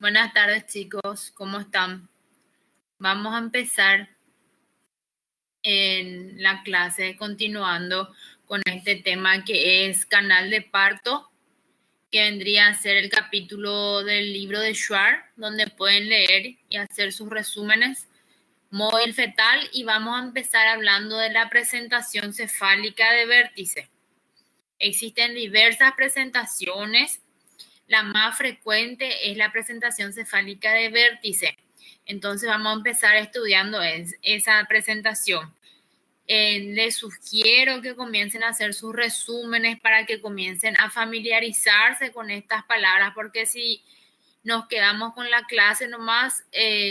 Buenas tardes, chicos. ¿Cómo están? Vamos a empezar en la clase continuando con este tema que es canal de parto, que vendría a ser el capítulo del libro de Schwartz, donde pueden leer y hacer sus resúmenes. Móvil fetal, y vamos a empezar hablando de la presentación cefálica de vértice. Existen diversas presentaciones. La más frecuente es la presentación cefálica de vértice. Entonces vamos a empezar estudiando esa presentación. Les sugiero que comiencen a hacer sus resúmenes para que comiencen a familiarizarse con estas palabras, porque si nos quedamos con la clase nomás,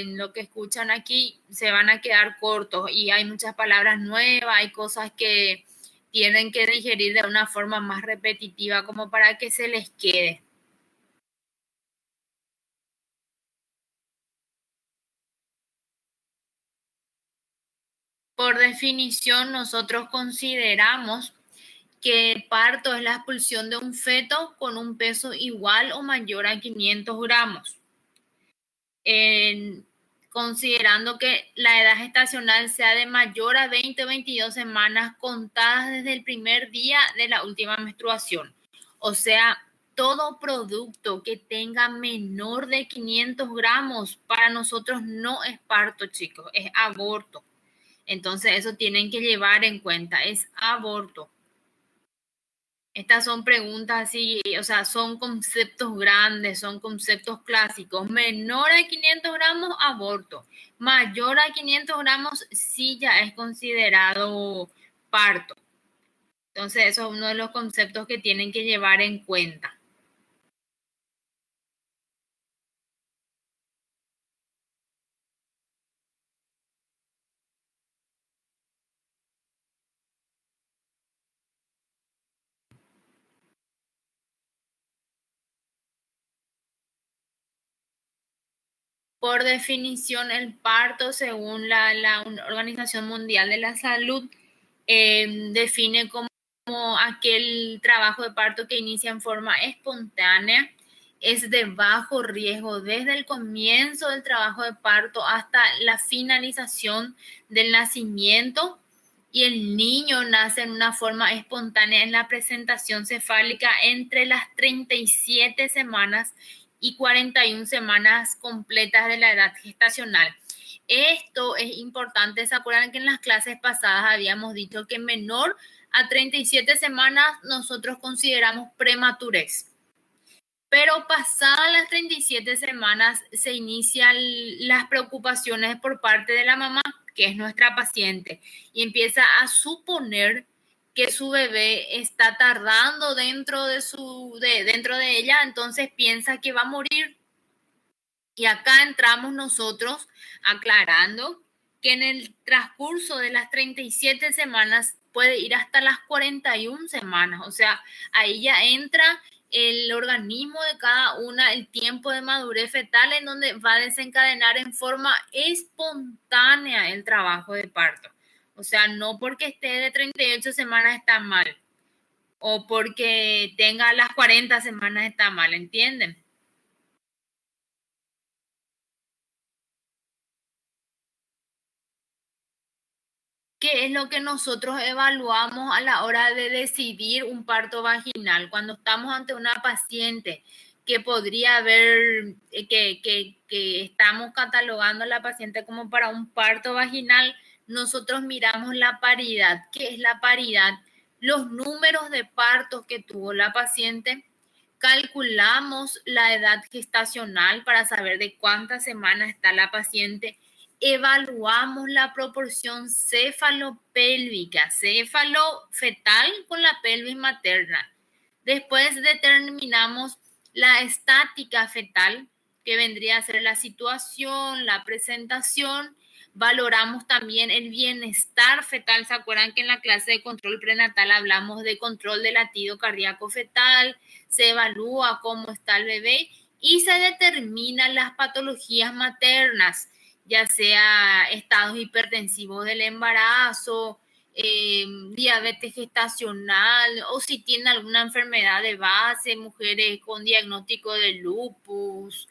lo que escuchan aquí se van a quedar cortos y hay muchas palabras nuevas, hay cosas que tienen que digerir de una forma más repetitiva como para que se les quede. Por definición, nosotros consideramos que el parto es la expulsión de un feto con un peso igual o mayor a 500 gramos. Considerando que la edad gestacional sea de mayor a 20 o 22 semanas contadas desde el primer día de la última menstruación. O sea, todo producto que tenga menor de 500 gramos para nosotros no es parto, chicos, es aborto. Entonces eso tienen que llevar en cuenta, es aborto. Estas son preguntas así, o sea, son conceptos grandes, son conceptos clásicos. Menor a 500 gramos, aborto. Mayor a 500 gramos, sí ya es considerado parto. Entonces eso es uno de los conceptos que tienen que llevar en cuenta. Por definición, el parto, según la Organización Mundial de la Salud, define como aquel trabajo de parto que inicia en forma espontánea, es de bajo riesgo desde el comienzo del trabajo de parto hasta la finalización del nacimiento, y el niño nace en una forma espontánea en la presentación cefálica entre las 37 semanas y 41 semanas completas de la edad gestacional. Esto es importante. ¿Se acuerdan que en las clases pasadas habíamos dicho que menor a 37 semanas nosotros consideramos prematurez? Pero pasadas las 37 semanas se inician las preocupaciones por parte de la mamá, que es nuestra paciente, y empieza a suponer que su bebé está tardando dentro de ella, entonces piensa que va a morir. Y acá entramos nosotros aclarando que en el transcurso de las 37 semanas puede ir hasta las 41 semanas. O sea, ahí ya entra el organismo de cada una, el tiempo de madurez fetal, en donde va a desencadenar en forma espontánea el trabajo de parto. O sea, no porque esté de 38 semanas está mal, o porque tenga las 40 semanas está mal, ¿entienden? ¿Qué es lo que nosotros evaluamos a la hora de decidir un parto vaginal? Cuando estamos ante una paciente que podría haber, que estamos catalogando a la paciente como para un parto vaginal, nosotros miramos la paridad. ¿Qué es la paridad? Los números de partos que tuvo la paciente. Calculamos la edad gestacional para saber de cuántas semanas está la paciente. Evaluamos la proporción cefalopélvica, céfalo fetal con la pelvis materna. Después determinamos la estática fetal, que vendría a ser la situación, la presentación. Valoramos también el bienestar fetal. ¿Se acuerdan que en la clase de control prenatal hablamos de control de latido cardíaco fetal? Se evalúa cómo está el bebé y se determinan las patologías maternas, ya sea estados hipertensivos del embarazo, diabetes gestacional, o si tiene alguna enfermedad de base, mujeres con diagnóstico de lupus,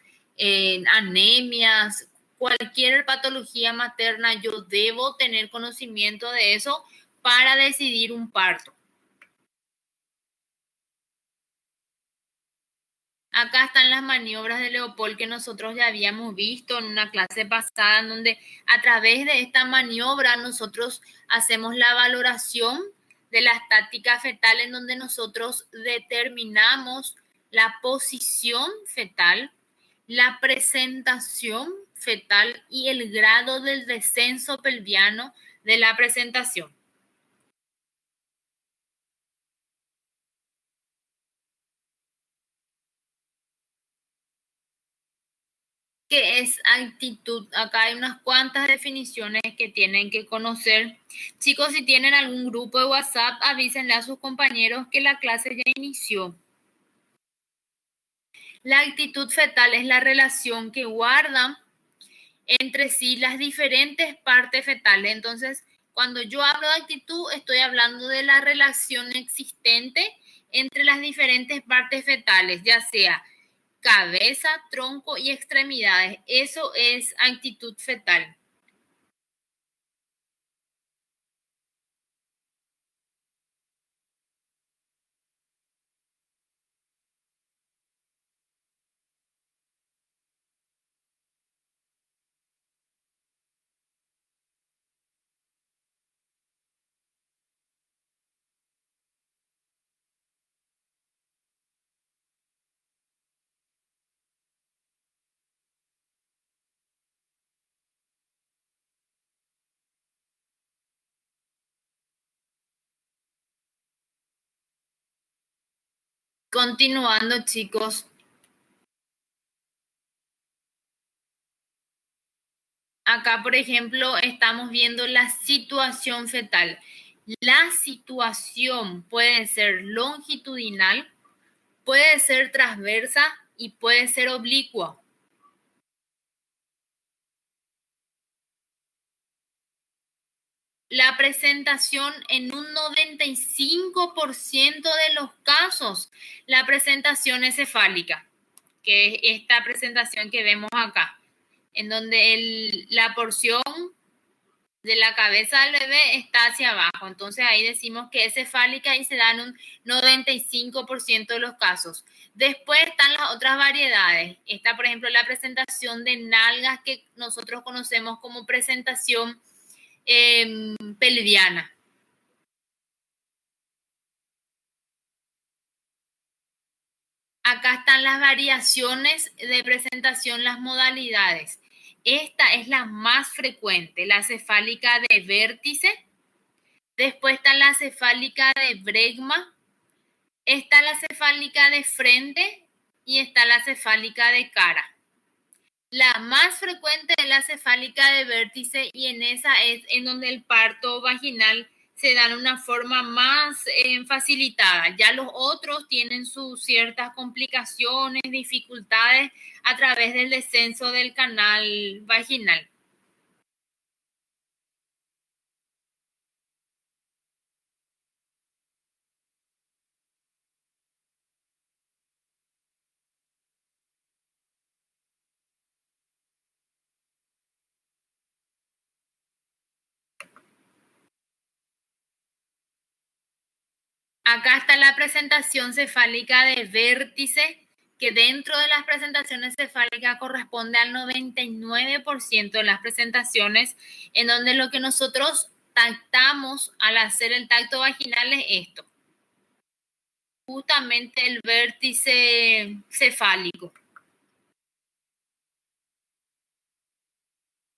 anemias, cualquier patología materna, yo debo tener conocimiento de eso para decidir un parto. Acá están las maniobras de Leopold que nosotros ya habíamos visto en una clase pasada, en donde a través de esta maniobra nosotros hacemos la valoración de la estática fetal, en donde nosotros determinamos la posición fetal, la presentación fetal y el grado del descenso pelviano de la presentación. ¿Qué es actitud? Acá hay unas cuantas definiciones que tienen que conocer. Chicos, si tienen algún grupo de WhatsApp, avísenle a sus compañeros que la clase ya inició. La actitud fetal es la relación que guardan entre sí las diferentes partes fetales. Entonces, cuando yo hablo de actitud, estoy hablando de la relación existente entre las diferentes partes fetales, ya sea cabeza, tronco y extremidades. Eso es actitud fetal. Continuando, chicos. Acá, por ejemplo, estamos viendo la situación fetal. La situación puede ser longitudinal, puede ser transversa y puede ser oblicua. La presentación en un 95% de los casos, la presentación es cefálica, que es esta presentación que vemos acá, en donde la porción de la cabeza del bebé está hacia abajo. Entonces ahí decimos que es cefálica y se da en un 95% de los casos. Después están las otras variedades. Está, por ejemplo, la presentación de nalgas que nosotros conocemos como presentación pelviana. Acá están las variaciones de presentación, las modalidades. Esta es la más frecuente, la cefálica de vértice. Después está la cefálica de bregma. Está la cefálica de frente y está la cefálica de cara. La más frecuente es la cefálica de vértice y en esa es en donde el parto vaginal se da de una forma más facilitada. Ya los otros tienen sus ciertas complicaciones, dificultades a través del descenso del canal vaginal. Acá está la presentación cefálica de vértice, que dentro de las presentaciones cefálicas corresponde al 99% de las presentaciones, en donde lo que nosotros tactamos al hacer el tacto vaginal es esto, justamente el vértice cefálico.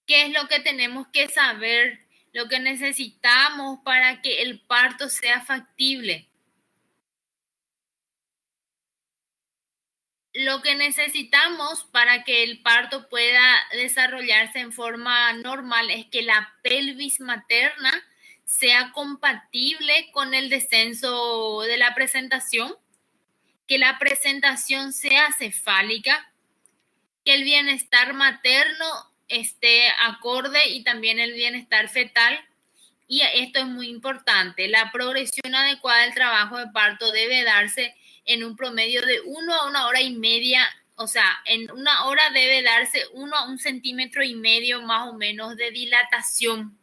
¿Qué es lo que tenemos que saber? Lo que necesitamos para que el parto sea factible. Lo que necesitamos para que el parto pueda desarrollarse en forma normal es que la pelvis materna sea compatible con el descenso de la presentación, que la presentación sea cefálica, que el bienestar materno esté acorde y también el bienestar fetal. Y esto es muy importante, la progresión adecuada del trabajo de parto debe darse en un promedio de 1 a 1 hora y media o sea, en una hora debe darse 1 a 1,5 centímetros más o menos de dilatación.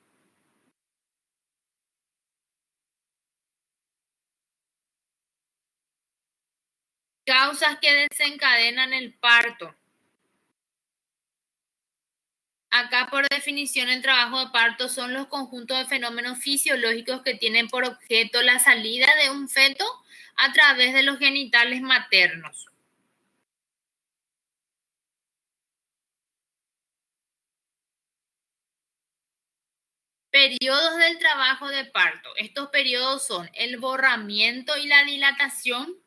Causas que desencadenan el parto. Acá, por definición, el trabajo de parto son los conjuntos de fenómenos fisiológicos que tienen por objeto la salida de un feto a través de los genitales maternos. Periodos del trabajo de parto. Estos periodos son el borramiento y la dilatación,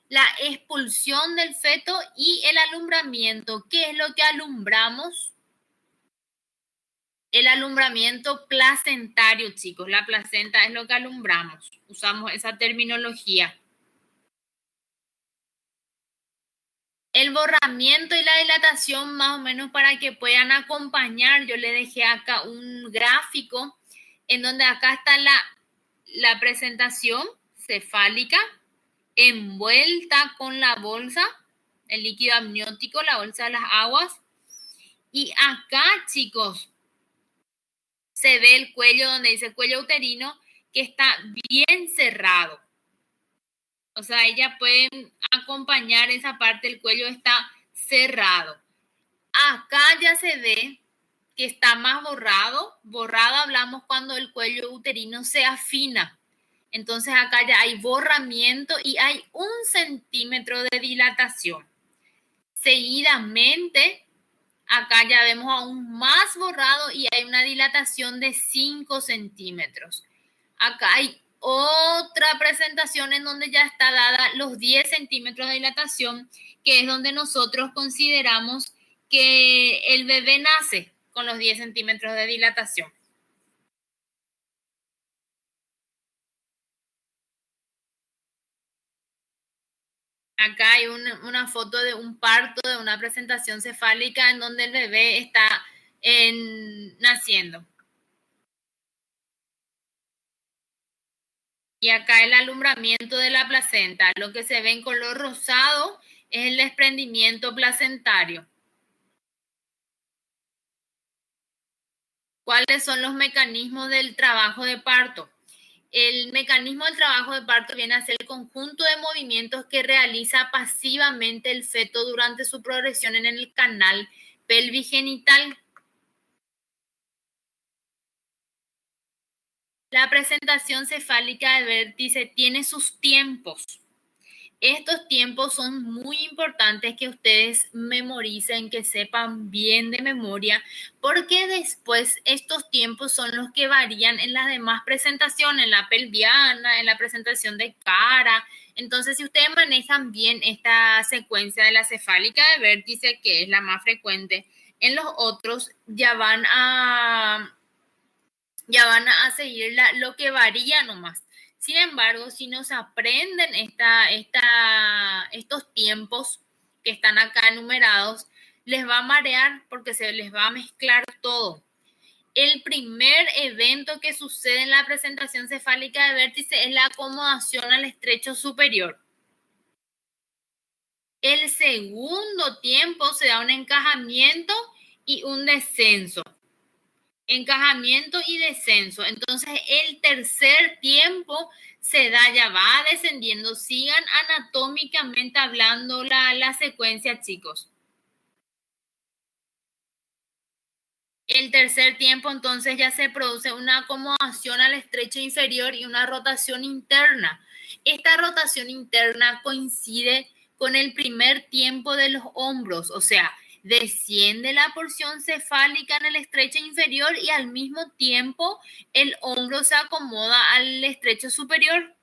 la expulsión del feto y el alumbramiento. ¿Qué es lo que alumbramos? El alumbramiento placentario, chicos. La placenta es lo que alumbramos. Usamos esa terminología. El borramiento y la dilatación, más o menos para que puedan acompañar, yo le dejé acá un gráfico en donde acá está la presentación cefálica envuelta con la bolsa, el líquido amniótico, la bolsa de las aguas. Y acá, chicos, se ve el cuello donde dice cuello uterino que está bien cerrado. O sea, ellas pueden acompañar esa parte, el cuello está cerrado. Acá ya se ve que está más borrado. Borrado hablamos cuando el cuello uterino se afina. Entonces acá ya hay borramiento y hay 1 centímetro de dilatación. Seguidamente, acá ya vemos aún más borrado y hay una dilatación de 5 centímetros. Acá hay otra presentación en donde ya está dada los 10 centímetros de dilatación, que es donde nosotros consideramos que el bebé nace con los 10 centímetros de dilatación. Acá hay una foto de un parto, de una presentación cefálica en donde el bebé está naciendo. Y acá el alumbramiento de la placenta. Lo que se ve en color rosado es el desprendimiento placentario. ¿Cuáles son los mecanismos del trabajo de parto? El mecanismo del trabajo de parto viene a ser el conjunto de movimientos que realiza pasivamente el feto durante su progresión en el canal pelvigenital. La presentación cefálica de vértice tiene sus tiempos. Estos tiempos son muy importantes que ustedes memoricen, que sepan bien de memoria, porque después estos tiempos son los que varían en las demás presentaciones, en la pelviana, en la presentación de cara. Entonces, si ustedes manejan bien esta secuencia de la cefálica de vértice, que es la más frecuente, en los otros ya van a seguir lo que varía nomás. Sin embargo, si nos aprenden estos tiempos que están acá enumerados, les va a marear porque se les va a mezclar todo. El primer evento que sucede en la presentación cefálica de vértice es la acomodación al estrecho superior. El segundo tiempo se da un encajamiento y un descenso. Encajamiento y descenso. Entonces, el tercer tiempo se da, ya va descendiendo. Sigan anatómicamente hablando la secuencia, chicos. El tercer tiempo, entonces, ya se produce una acomodación al estrecho inferior y una rotación interna. Esta rotación interna coincide con el primer tiempo de los hombros, o sea, desciende la porción cefálica en el estrecho inferior y al mismo tiempo el hombro se acomoda al estrecho superior.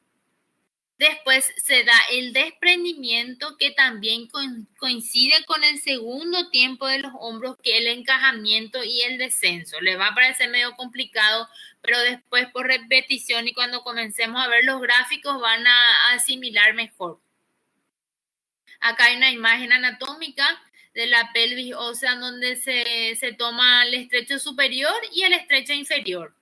Después se da el desprendimiento que también coincide con el segundo tiempo de los hombros, que el encajamiento y el descenso. Les va a parecer medio complicado, pero después por repetición y cuando comencemos a ver los gráficos van a asimilar mejor. Acá hay una imagen anatómica de la pelvis ósea donde se toma el estrecho superior y el estrecho inferior.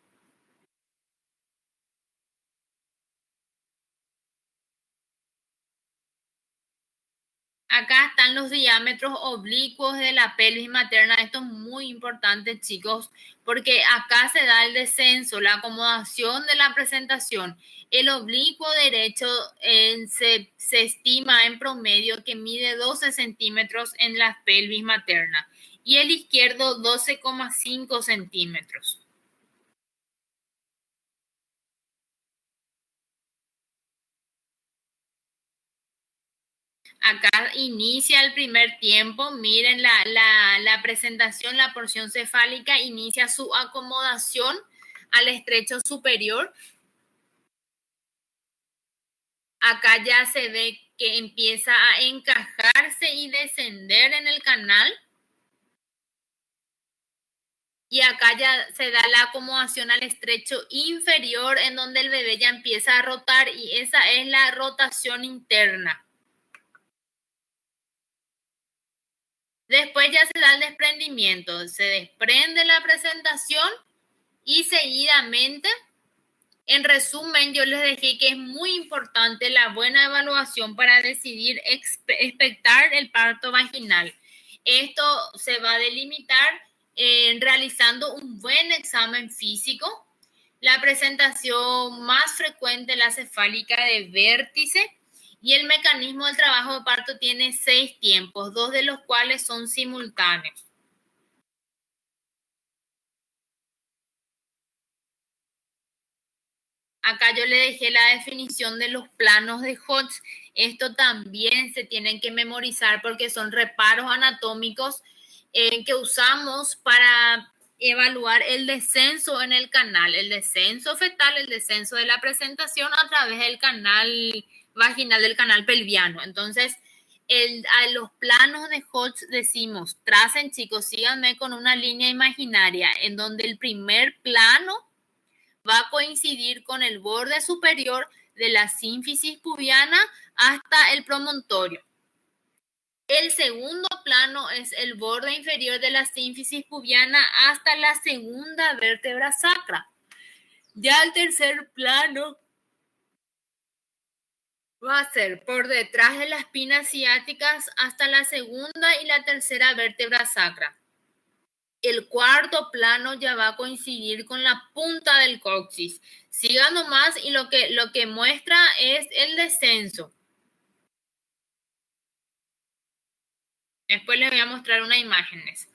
Acá están los diámetros oblicuos de la pelvis materna. Esto es muy importante, chicos, porque acá se da el descenso, la acomodación de la presentación. El oblicuo derecho se estima en promedio que mide 12 centímetros en la pelvis materna y el izquierdo 12,5 centímetros. Acá inicia el primer tiempo, miren la presentación, la porción cefálica inicia su acomodación al estrecho superior. Acá ya se ve que empieza a encajarse y descender en el canal. Y acá ya se da la acomodación al estrecho inferior en donde el bebé ya empieza a rotar y esa es la rotación interna. Después ya se da el desprendimiento, se desprende la presentación y seguidamente, en resumen, yo les dejé que es muy importante la buena evaluación para decidir expectar el parto vaginal. Esto se va a delimitar realizando un buen examen físico, la presentación más frecuente, la cefálica de vértice, y el mecanismo del trabajo de parto tiene 6 tiempos, 2 de los cuales son simultáneos. Acá yo le dejé la definición de los planos de Hodge. Esto también se tienen que memorizar porque son reparos anatómicos que usamos para evaluar el descenso en el canal, el descenso fetal, el descenso de la presentación a través del canal vaginal, del canal pelviano. Entonces, a los planos de Hodge decimos, tracen, chicos, síganme con una línea imaginaria en donde el primer plano va a coincidir con el borde superior de la sínfisis pubiana hasta el promontorio. El segundo plano es el borde inferior de la sínfisis pubiana hasta la segunda vértebra sacra. Ya el tercer plano va a ser por detrás de las espinas ciáticas hasta la segunda y la tercera vértebra sacra. El cuarto plano ya va a coincidir con la punta del coxis. Sigan nomás y lo que muestra es el descenso. Después les voy a mostrar unas imágenes.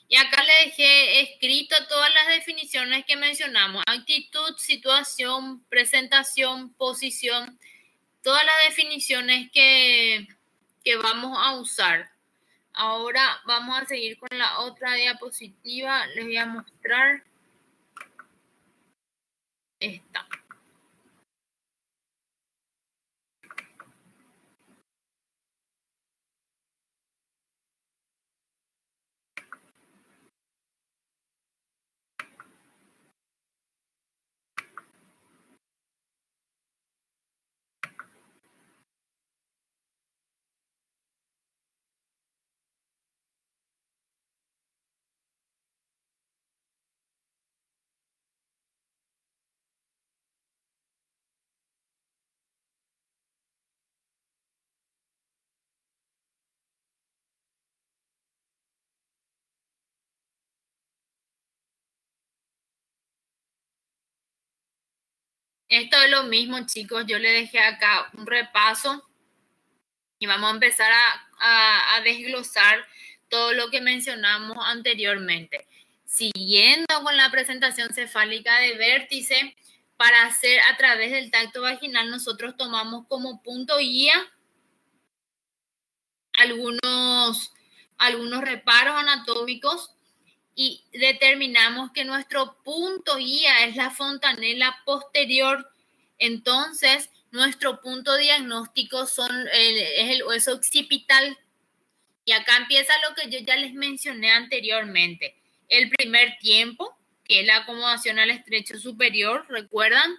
Y acá le dejé escrito todas las definiciones que mencionamos. Actitud, situación, presentación, posición. Todas las definiciones que vamos a usar. Ahora vamos a seguir con la otra diapositiva. Les voy a mostrar esta. Esto es lo mismo, chicos. Yo le dejé acá un repaso y vamos a empezar a desglosar todo lo que mencionamos anteriormente. Siguiendo con la presentación cefálica de vértice, para hacer a través del tacto vaginal, nosotros tomamos como punto guía algunos reparos anatómicos y determinamos que nuestro punto guía es la fontanela posterior. Entonces, nuestro punto diagnóstico es el hueso occipital. Y acá empieza lo que yo ya les mencioné anteriormente. El primer tiempo, que es la acomodación al estrecho superior, ¿recuerdan?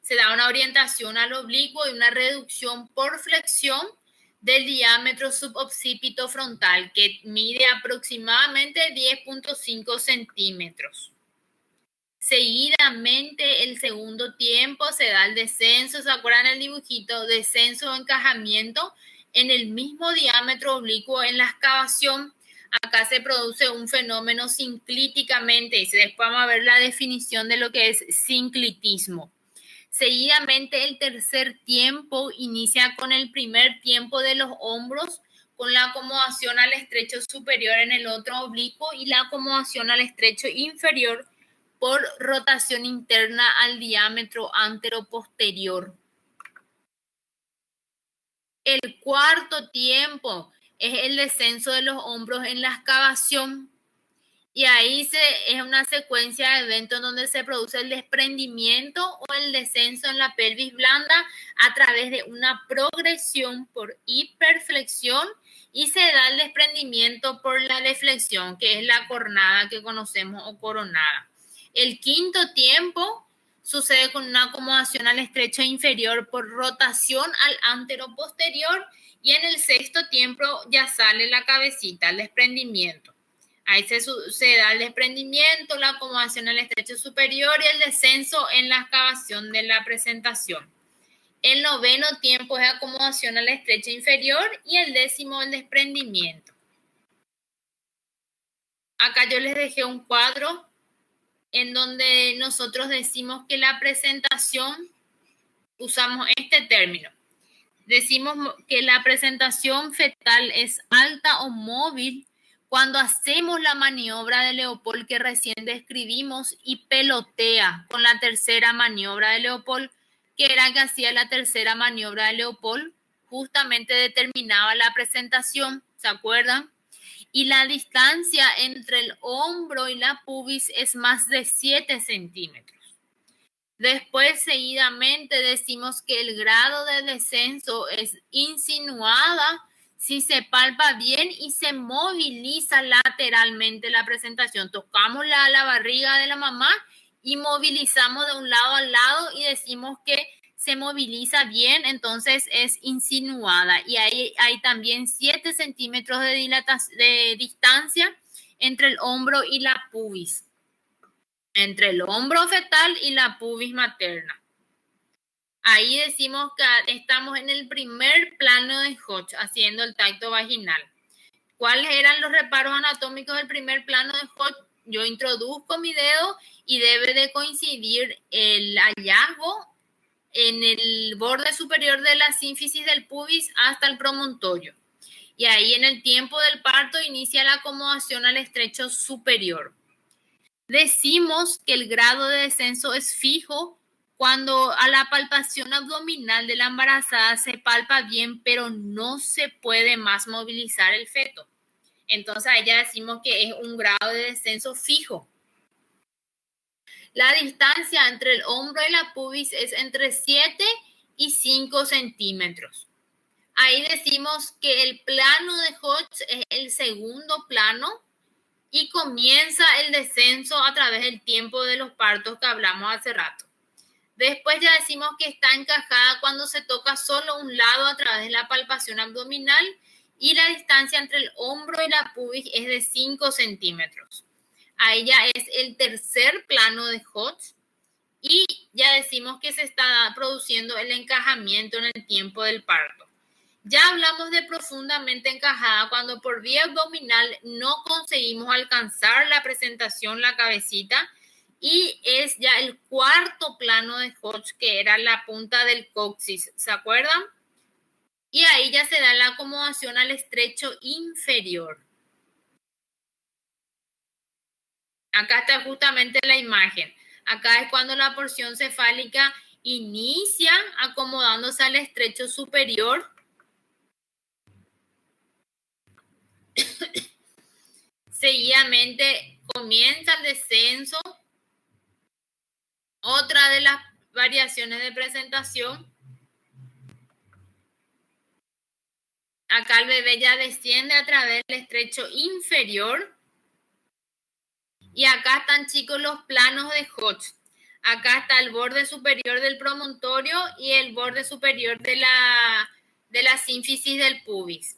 Se da una orientación al oblicuo y una reducción por flexión del diámetro suboccipito frontal, que mide aproximadamente 10,5 centímetros. Seguidamente, el segundo tiempo se da el descenso, ¿se acuerdan el dibujito? Descenso o encajamiento en el mismo diámetro oblicuo en la excavación, acá se produce un fenómeno sinclíticamente. Y después vamos a ver la definición de lo que es sinclitismo. Seguidamente, el tercer tiempo inicia con el primer tiempo de los hombros, con la acomodación al estrecho superior en el otro oblicuo y la acomodación al estrecho inferior por rotación interna al diámetro anteroposterior. El cuarto tiempo es el descenso de los hombros en la excavación. Y ahí es una secuencia de eventos donde se produce el desprendimiento o el descenso en la pelvis blanda a través de una progresión por hiperflexión y se da el desprendimiento por la deflexión, que es la cornada que conocemos o coronada. El quinto tiempo sucede con una acomodación al estrecho inferior por rotación al anteroposterior y en el sexto tiempo ya sale la cabecita, el desprendimiento. Ahí se da el desprendimiento, la acomodación al estrecho superior y el descenso en la excavación de la presentación. El noveno tiempo es acomodación al estrecho inferior y el décimo el desprendimiento. Acá yo les dejé un cuadro en donde nosotros decimos que la presentación, usamos este término. Decimos que la presentación fetal es alta o móvil cuando hacemos la maniobra de Leopold que recién describimos y pelotea con la tercera maniobra de Leopold, que era que hacía la tercera maniobra de Leopold, justamente determinaba la presentación, ¿se acuerdan? Y la distancia entre el hombro y la pubis es más de 7 centímetros. Después, seguidamente, decimos que el grado de descenso es insinuada si se palpa bien y se moviliza lateralmente la presentación. Tocamos la barriga de la mamá y movilizamos de un lado al lado y decimos que se moviliza bien, entonces es insinuada. Y hay también 7 centímetros de distancia entre el hombro y la pubis. Entre el hombro fetal y la pubis materna. Ahí decimos que estamos en el primer plano de Hodge, haciendo el tacto vaginal. ¿Cuáles eran los reparos anatómicos del primer plano de Hodge? Yo introduzco mi dedo y debe de coincidir el hallazgo en el borde superior de la sínfisis del pubis hasta el promontorio. Y ahí en el tiempo del parto inicia la acomodación al estrecho superior. Decimos que el grado de descenso es fijo cuando a la palpación abdominal de la embarazada se palpa bien, pero no se puede más movilizar el feto. Entonces ahí ya decimos que es un grado de descenso fijo. La distancia entre el hombro y la pubis es entre 7 y 5 centímetros. Ahí decimos que el plano de Hodge es el segundo plano y comienza el descenso a través del tiempo de los partos que hablamos hace rato. Después ya decimos que está encajada cuando se toca solo un lado a través de la palpación abdominal y la distancia entre el hombro y la pubis es de 5 centímetros. Ahí ya es el tercer plano de Hodge y ya decimos que se está produciendo el encajamiento en el tiempo del parto. Ya hablamos de profundamente encajada cuando por vía abdominal no conseguimos alcanzar la presentación, la cabecita, y es ya el cuarto plano de Hodge, que era la punta del coxis, ¿se acuerdan? Y ahí ya se da la acomodación al estrecho inferior. Acá está justamente la imagen. Acá es cuando la porción cefálica inicia acomodándose al estrecho superior. Seguidamente comienza el descenso. Otra de las variaciones de presentación. Acá el bebé ya desciende a través del estrecho inferior. Y acá están, chicos, los planos de Hodge. Acá está el borde superior del promontorio y el borde superior de la sínfisis del pubis.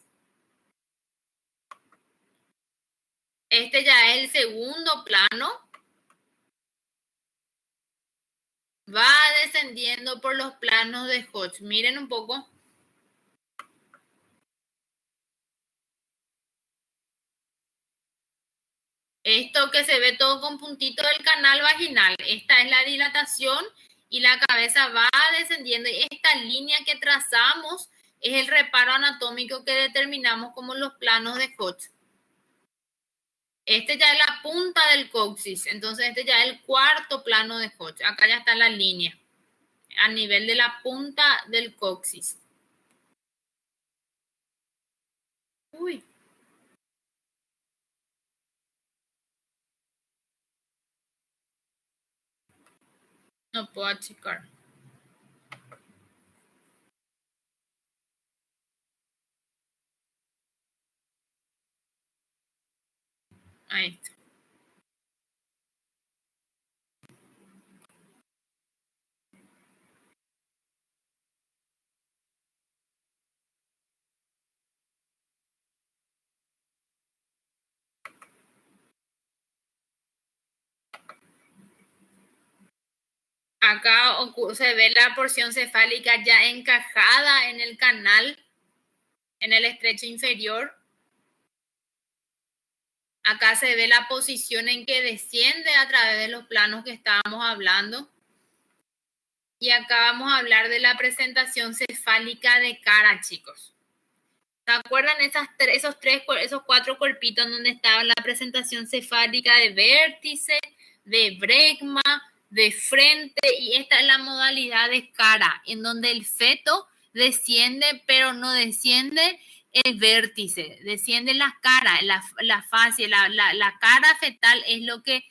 Este ya es el segundo plano. Va descendiendo por los planos de Hodge. Miren un poco. Esto que se ve todo con puntito del canal vaginal, esta es la dilatación y la cabeza va descendiendo. Y esta línea que trazamos es el reparo anatómico que determinamos como los planos de Koch. Este ya es la punta del coxis, entonces este ya es el cuarto plano de Koch. Acá ya está la línea a nivel de la punta del coxis. Uy. No puedo achicar. Ahí está. Acá se ve la porción cefálica ya encajada en el canal, en el estrecho inferior. Acá se ve la posición en que desciende a través de los planos que estábamos hablando. Y acá vamos a hablar de la presentación cefálica de cara, chicos. ¿Se acuerdan esos cuatro cuerpitos donde estaba la presentación cefálica de vértice, de bregma, de frente? Y esta es la modalidad de cara, en donde el feto desciende, pero no desciende el vértice, desciende la cara, la fascia, la cara fetal es lo que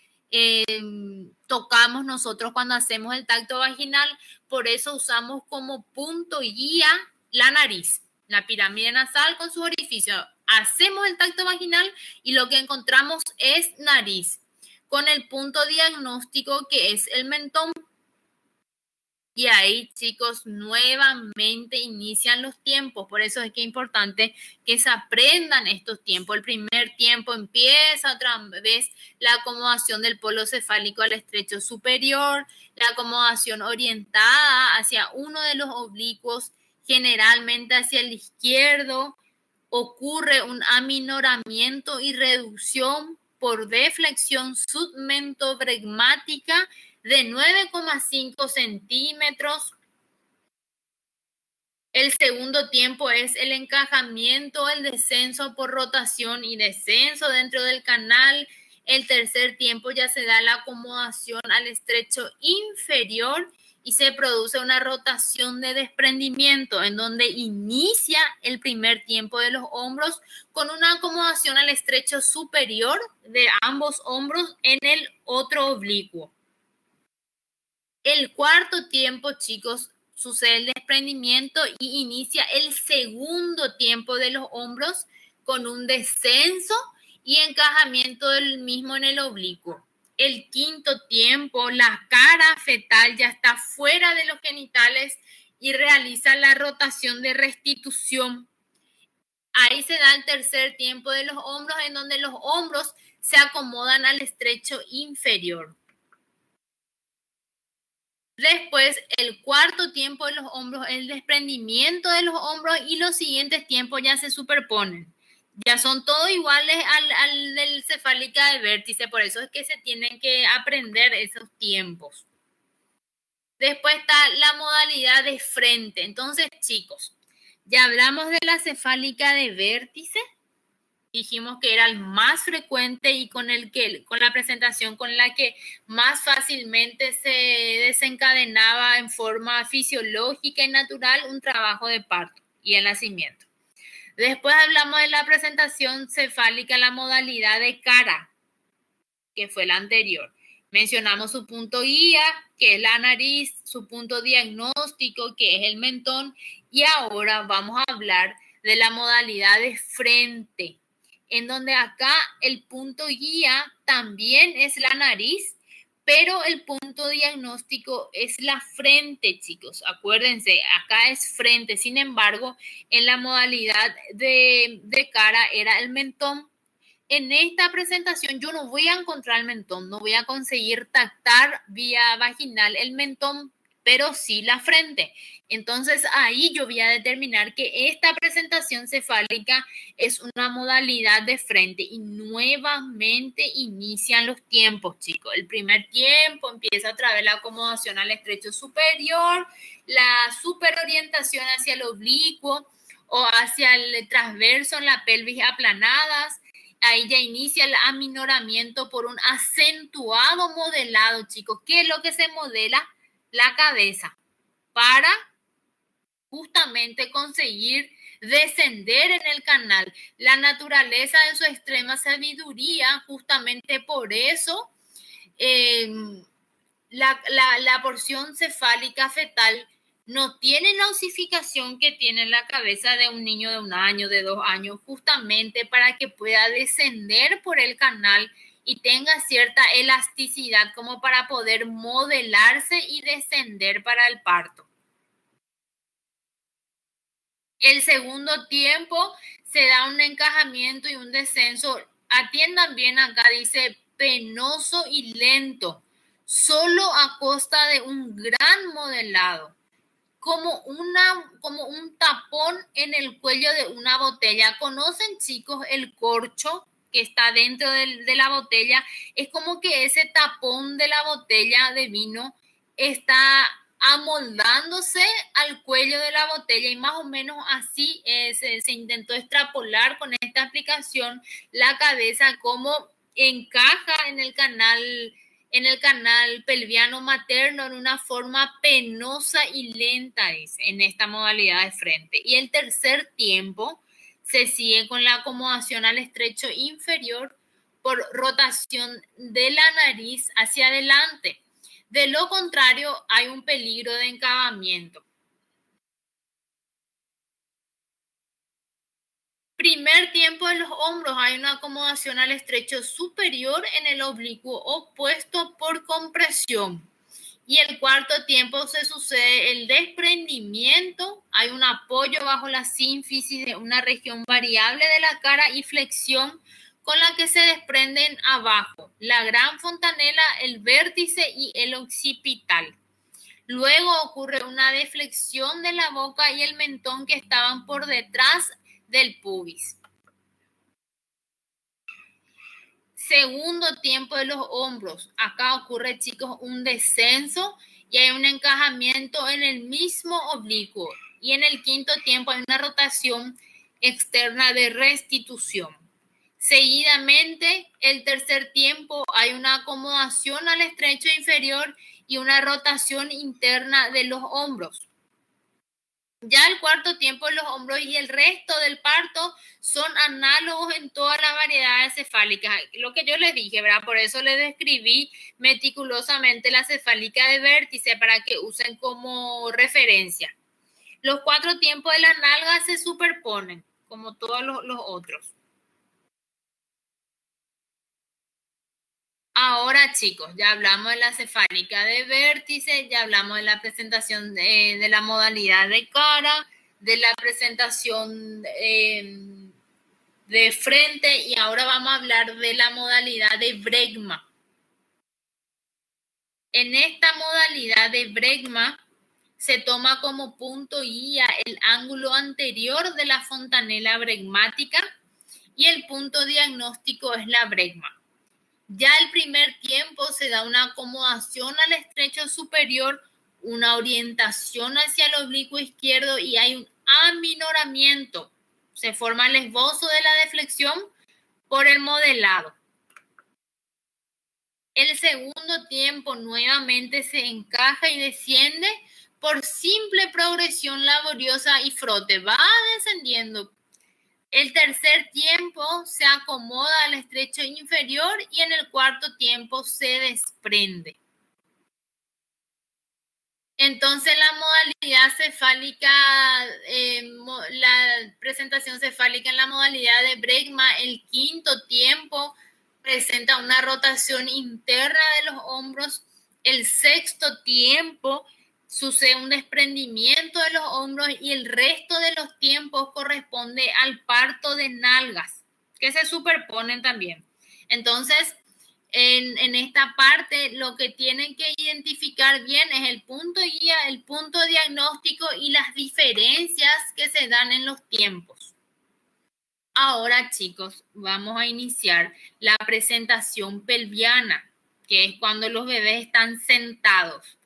tocamos nosotros cuando hacemos el tacto vaginal. Por eso usamos como punto y guía la nariz, la pirámide nasal con su orificio. Hacemos el tacto vaginal y lo que encontramos es nariz, con el punto diagnóstico que es el mentón. Y ahí, chicos, nuevamente inician los tiempos. Por eso es que es importante que se aprendan estos tiempos. El primer tiempo empieza otra vez la acomodación del polo cefálico al estrecho superior, la acomodación orientada hacia uno de los oblicuos, generalmente hacia el izquierdo. Ocurre un aminoramiento y reducción por deflexión submentobregmática de 9,5 centímetros. El segundo tiempo es el encajamiento, el descenso por rotación y descenso dentro del canal. El tercer tiempo ya se da la acomodación al estrecho inferior y se produce una rotación de desprendimiento en donde inicia el primer tiempo de los hombros con una acomodación al estrecho superior de ambos hombros en el otro oblicuo. El cuarto tiempo, chicos, sucede el desprendimiento y inicia el segundo tiempo de los hombros con un descenso y encajamiento del mismo en el oblicuo. El quinto tiempo, la cara fetal ya está fuera de los genitales y realiza la rotación de restitución. Ahí se da el tercer tiempo de los hombros, en donde los hombros se acomodan al estrecho inferior. Después, el cuarto tiempo de los hombros, el desprendimiento de los hombros y los siguientes tiempos ya se superponen. Ya son todos iguales al del cefálica de vértice, por eso es que se tienen que aprender esos tiempos. Después está la modalidad de frente. Entonces, chicos, ya hablamos de la cefálica de vértice. Dijimos que era el más frecuente y con la presentación con la que más fácilmente se desencadenaba en forma fisiológica y natural un trabajo de parto y el nacimiento. Después hablamos de la presentación cefálica, la modalidad de cara, que fue la anterior. Mencionamos su punto guía, que es la nariz, su punto diagnóstico, que es el mentón, y ahora vamos a hablar de la modalidad de frente, en donde acá el punto guía también es la nariz, pero el punto diagnóstico es la frente, chicos. Acuérdense, acá es frente. Sin embargo, en la modalidad de cara era el mentón. En esta presentación yo no voy a encontrar el mentón, no voy a conseguir tactar vía vaginal el mentón, pero sí la frente. Entonces ahí yo voy a determinar que esta presentación cefálica es una modalidad de frente y nuevamente inician los tiempos, chicos. El primer tiempo empieza a través de la acomodación al estrecho superior, la superorientación hacia el oblicuo o hacia el transverso en la pelvis aplanadas. Ahí ya inicia el aminoramiento por un acentuado modelado, chicos. ¿Qué es lo que se modela? La cabeza para justamente conseguir descender en el canal. La naturaleza en su extrema sabiduría, justamente por eso, la porción cefálica fetal no tiene la osificación que tiene la cabeza de un niño de 1 año, de 2 años, justamente para que pueda descender por el canal y tenga cierta elasticidad como para poder modelarse y descender para el parto. El segundo tiempo se da un encajamiento y un descenso. Atiendan bien acá, dice penoso y lento, solo a costa de un gran modelado, como un tapón en el cuello de una botella. ¿Conocen, chicos, el corcho que está dentro de la botella? Es como que ese tapón de la botella de vino está amoldándose al cuello de la botella y más o menos así se intentó extrapolar con esta aplicación la cabeza como encaja en el canal pelviano materno en una forma penosa y lenta, dice, en esta modalidad de frente. Y el tercer tiempo se sigue con la acomodación al estrecho inferior por rotación de la nariz hacia adelante. De lo contrario, hay un peligro de encavamiento. Primer tiempo de los hombros, hay una acomodación al estrecho superior en el oblicuo opuesto por compresión. Y el cuarto tiempo se sucede el desprendimiento, hay un apoyo bajo la sínfisis de una región variable de la cara y flexión con la que se desprenden abajo la gran fontanela, el vértice y el occipital. Luego ocurre una deflexión de la boca y el mentón que estaban por detrás del pubis. Segundo tiempo de los hombros. Acá ocurre, chicos, un descenso y hay un encajamiento en el mismo oblicuo. Y en el quinto tiempo hay una rotación externa de restitución. Seguidamente, el tercer tiempo hay una acomodación al estrecho inferior y una rotación interna de los hombros. Ya el cuarto tiempo de los hombros y el resto del parto son análogos en todas las variedades cefálicas. Lo que yo les dije, ¿verdad? Por eso les describí meticulosamente la cefálica de vértice para que usen como referencia. Los 4 tiempos de las nalgas se superponen, como todos los otros. Ahora, chicos, ya hablamos de la cefálica de vértice, ya hablamos de la presentación de la modalidad de cara, de la presentación de frente y ahora vamos a hablar de la modalidad de bregma. En esta modalidad de bregma se toma como punto guía el ángulo anterior de la fontanela bregmática y el punto diagnóstico es la bregma. Ya el primer tiempo se da una acomodación al estrecho superior, una orientación hacia el oblicuo izquierdo y hay un aminoramiento. Se forma el esbozo de la deflexión por el modelado. El segundo tiempo nuevamente se encaja y desciende por simple progresión laboriosa y frote. Va descendiendo. El tercer tiempo se acomoda al estrecho inferior y en el cuarto tiempo se desprende. Entonces la modalidad cefálica, la presentación cefálica en la modalidad de bregma, el quinto tiempo presenta una rotación interna de los hombros. El sexto tiempo sucede un desprendimiento de los hombros y el resto de los tiempos corresponde al parto de nalgas, que se superponen también. Entonces, En esta parte, lo que tienen que identificar bien es el punto guía, el punto diagnóstico y las diferencias que se dan en los tiempos. Ahora, chicos, vamos a iniciar la presentación pelviana, que es cuando los bebés están sentados.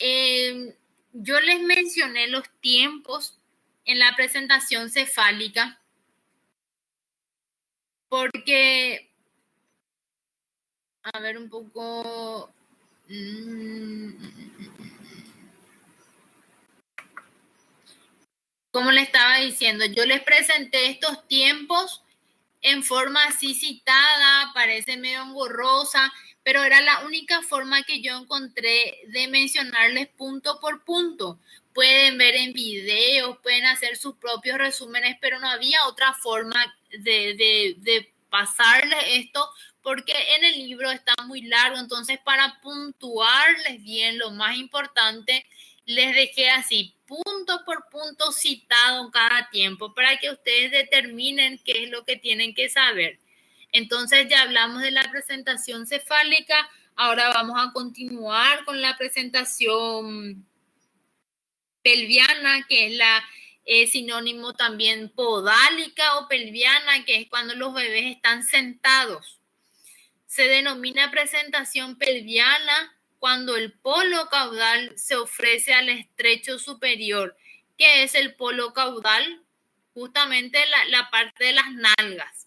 Yo les mencioné los tiempos en la presentación cefálica porque, a ver un poco, como le estaba diciendo, yo les presenté estos tiempos en forma así citada, parece medio engorrosa, pero era la única forma que yo encontré de mencionarles punto por punto. Pueden ver en videos, pueden hacer sus propios resúmenes, pero no había otra forma de pasarles esto porque en el libro está muy largo. Entonces, para puntuarles bien lo más importante, les dejé así, punto por punto citado cada tiempo para que ustedes determinen qué es lo que tienen que saber. Entonces ya hablamos de la presentación cefálica, ahora vamos a continuar con la presentación pelviana, que es la sinónimo también podálica o pelviana, que es cuando los bebés están sentados. Se denomina presentación pelviana cuando el polo caudal se ofrece al estrecho superior. ¿Qué es el polo caudal? Justamente la parte de las nalgas.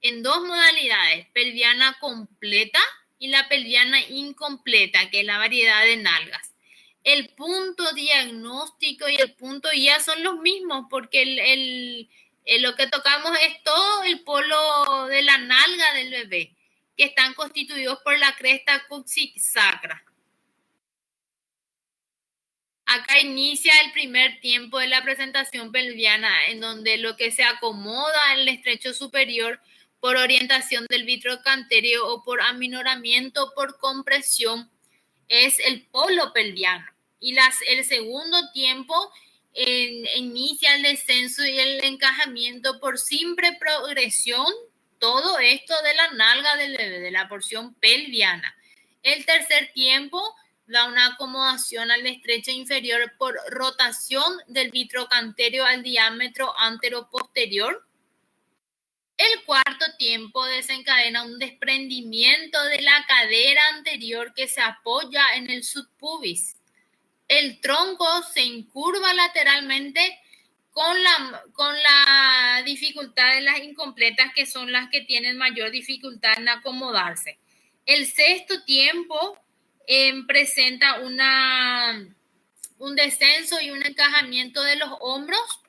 En dos modalidades, pelviana completa y la pelviana incompleta, que es la variedad de nalgas. El punto diagnóstico y el punto guía son los mismos porque lo que tocamos es todo el polo de la nalga del bebé, que están constituidos por la cresta coxisacra. Acá inicia el primer tiempo de la presentación pelviana, en donde lo que se acomoda en el estrecho superior por orientación del vitrocanterio o por aminoramiento por compresión es el polo pelviano. Y el segundo tiempo inicia el descenso y el encajamiento por simple progresión, todo esto de la nalga del bebé, de la porción pelviana. El tercer tiempo da una acomodación al estrecho inferior por rotación del vitrocanterio al diámetro antero-posterior. El cuarto tiempo desencadena un desprendimiento de la cadera anterior que se apoya en el subpubis. El tronco se incurva lateralmente con la dificultad de las incompletas, que son las que tienen mayor dificultad en acomodarse. El sexto tiempo presenta un descenso y un encajamiento de los hombros.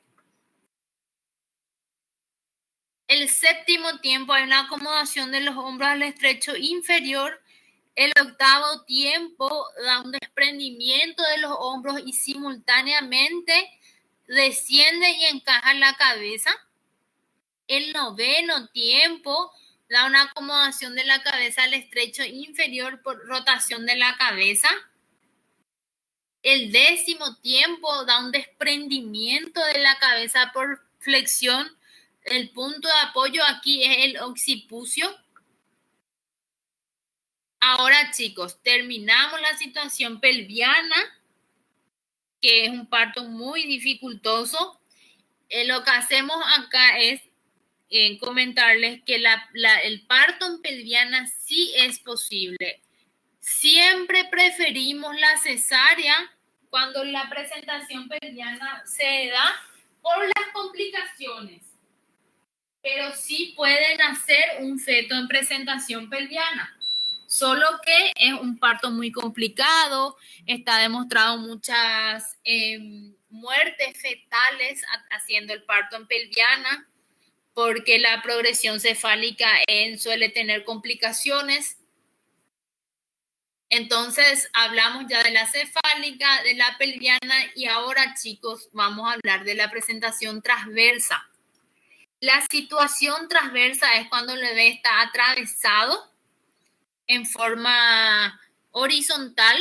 El séptimo tiempo hay una acomodación de los hombros al estrecho inferior. El octavo tiempo da un desprendimiento de los hombros y simultáneamente desciende y encaja la cabeza. El noveno tiempo da una acomodación de la cabeza al estrecho inferior por rotación de la cabeza. El décimo tiempo da un desprendimiento de la cabeza por flexión. El punto de apoyo aquí es el occipucio. Ahora, chicos, terminamos la situación pelviana, que es un parto muy dificultoso. Lo que hacemos acá es comentarles que el parto en pelviana sí es posible. Siempre preferimos la cesárea cuando la presentación pelviana se da por las complicaciones, pero sí pueden hacer un feto en presentación pelviana. Solo que es un parto muy complicado, está demostrado muchas muertes fetales haciendo el parto en pelviana, porque la progresión cefálica suele tener complicaciones. Entonces, hablamos ya de la cefálica, de la pelviana, y ahora, chicos, vamos a hablar de la presentación transversa. La situación transversa es cuando el bebé está atravesado en forma horizontal,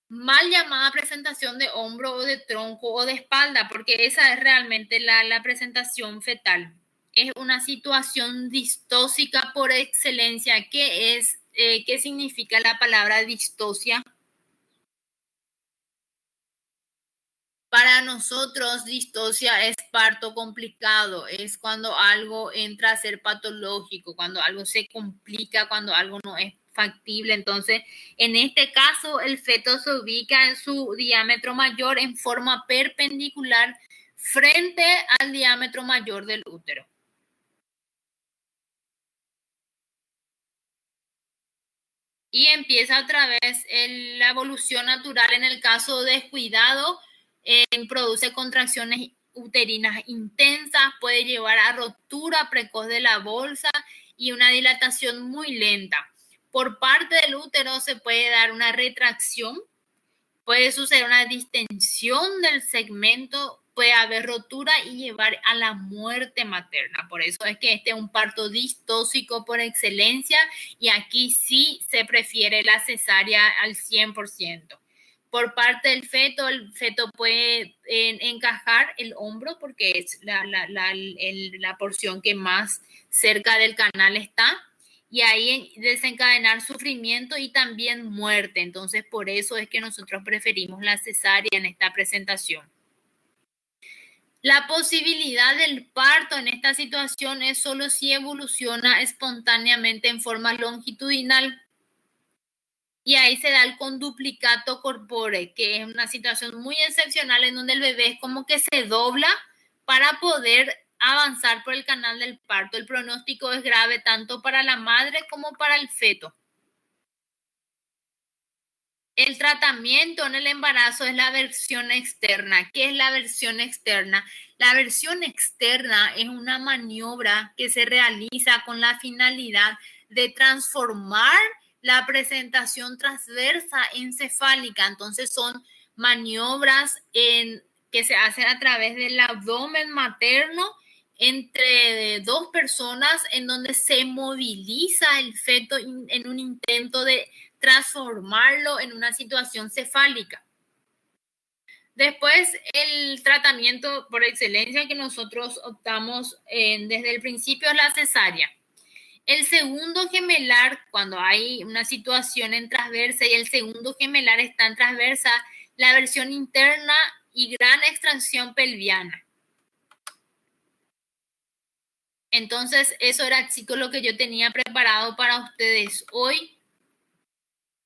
mal llamada presentación de hombro o de tronco o de espalda, porque esa es realmente la presentación fetal. es una situación distóxica por excelencia. ¿Qué significa la palabra distosia? Para nosotros, distosia es parto complicado, es cuando algo entra a ser patológico, cuando algo se complica, cuando algo no es factible. Entonces, en este caso, el feto se ubica en su diámetro mayor en forma perpendicular frente al diámetro mayor del útero. Y empieza otra vez la evolución natural. En el caso descuidado, produce contracciones uterinas intensas, puede llevar a rotura precoz de la bolsa y una dilatación muy lenta. Por parte del útero se puede dar una retracción, puede suceder una distensión del segmento, puede haber rotura y llevar a la muerte materna. Por eso es que este es un parto distóxico por excelencia y aquí sí se prefiere la cesárea al 100%. Por parte del feto, el feto puede encajar el hombro porque es la porción que más cerca del canal está, y ahí desencadenar sufrimiento y también muerte. Entonces, por eso es que nosotros preferimos la cesárea en esta presentación. La posibilidad del parto en esta situación es solo si evoluciona espontáneamente en forma longitudinal. Y ahí se da el conduplicato corpore, que es una situación muy excepcional en donde el bebé es como que se dobla para poder avanzar por el canal del parto. El pronóstico es grave tanto para la madre como para el feto. El tratamiento en el embarazo es la versión externa. ¿Qué es la versión externa? La versión externa es una maniobra que se realiza con la finalidad de transformar la presentación transversa encefálica. Entonces son maniobras que se hacen a través del abdomen materno entre dos personas, en donde se moviliza el feto en un intento de transformarlo en una situación cefálica. Después, el tratamiento por excelencia que nosotros optamos desde el principio es la cesárea. El segundo gemelar, cuando hay una situación en transversa y el segundo gemelar está en transversa, la versión interna y gran extracción pelviana. Entonces, eso era, chicos, lo que yo tenía preparado para ustedes hoy.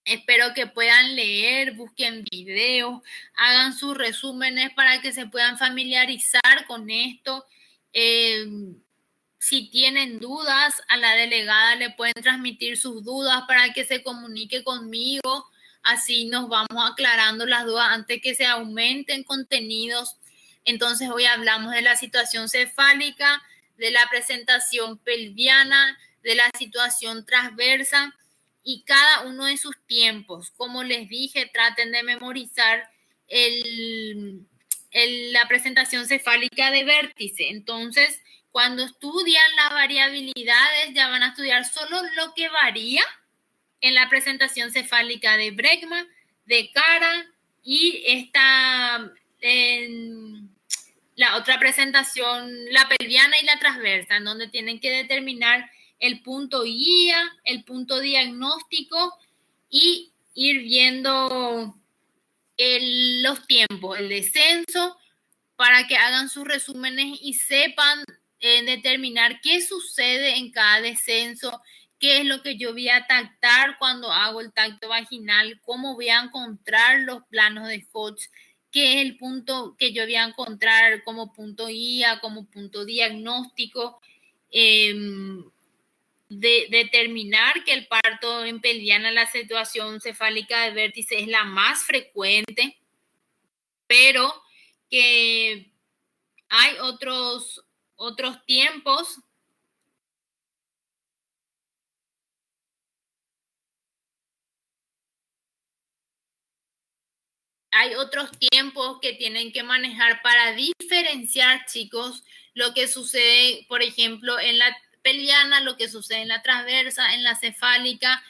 Espero que puedan leer, busquen videos, hagan sus resúmenes para que se puedan familiarizar con esto. Si tienen dudas, a la delegada le pueden transmitir sus dudas para que se comunique conmigo. Así nos vamos aclarando las dudas antes que se aumenten contenidos. Entonces, hoy hablamos de la situación cefálica, de la presentación pelviana, de la situación transversa y cada uno de sus tiempos. Como les dije, traten de memorizar la presentación cefálica de vértice. Entonces, cuando estudian las variabilidades, ya van a estudiar solo lo que varía en la presentación cefálica de Bregman, de cara y la otra presentación, la pelviana y la transversa, en donde tienen que determinar el punto guía, el punto diagnóstico y ir viendo los tiempos, el descenso, para que hagan sus resúmenes y sepan determinar qué sucede en cada descenso, qué es lo que yo voy a tactar cuando hago el tacto vaginal, cómo voy a encontrar los planos de Hodge, qué es el punto que yo voy a encontrar como punto guía, como punto diagnóstico, de determinar que el parto en pelviana, la situación cefálica de vértice es la más frecuente, pero que hay otros tiempos. Hay otros tiempos que tienen que manejar para diferenciar, chicos, lo que sucede, por ejemplo, en la pelviana, lo que sucede en la transversa, en la cefálica,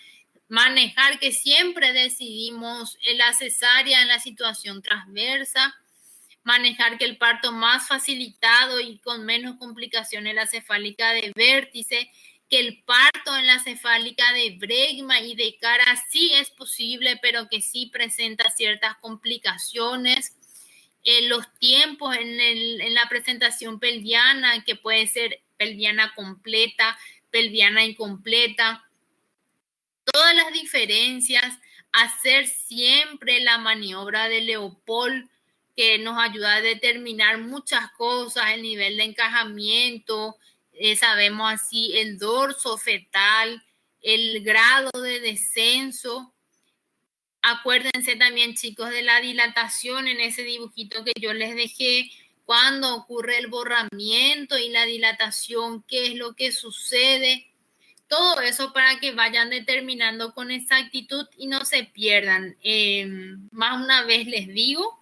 manejar que siempre decidimos la cesárea en la situación transversa, manejar que el parto más facilitado y con menos complicaciones es la cefálica de vértice, que el parto en la cefálica de bregma y de cara sí es posible, pero que sí presenta ciertas complicaciones. Los tiempos en la presentación pelviana, que puede ser pelviana completa, pelviana incompleta, todas las diferencias, hacer siempre la maniobra de Leopold, que nos ayuda a determinar muchas cosas, el nivel de encajamiento, sabemos así el dorso fetal, el grado de descenso. Acuérdense también, chicos, de la dilatación en ese dibujito que yo les dejé, cuando ocurre el borramiento y la dilatación, qué es lo que sucede. Todo eso para que vayan determinando con exactitud y no se pierdan. Más una vez les digo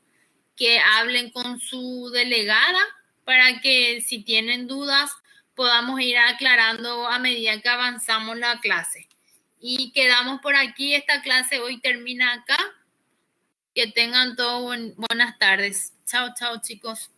que hablen con su delegada para que si tienen dudas podamos ir aclarando a medida que avanzamos la clase. Y quedamos por aquí, esta clase hoy termina acá. Que tengan todas buenas tardes. Chao, chao, chicos.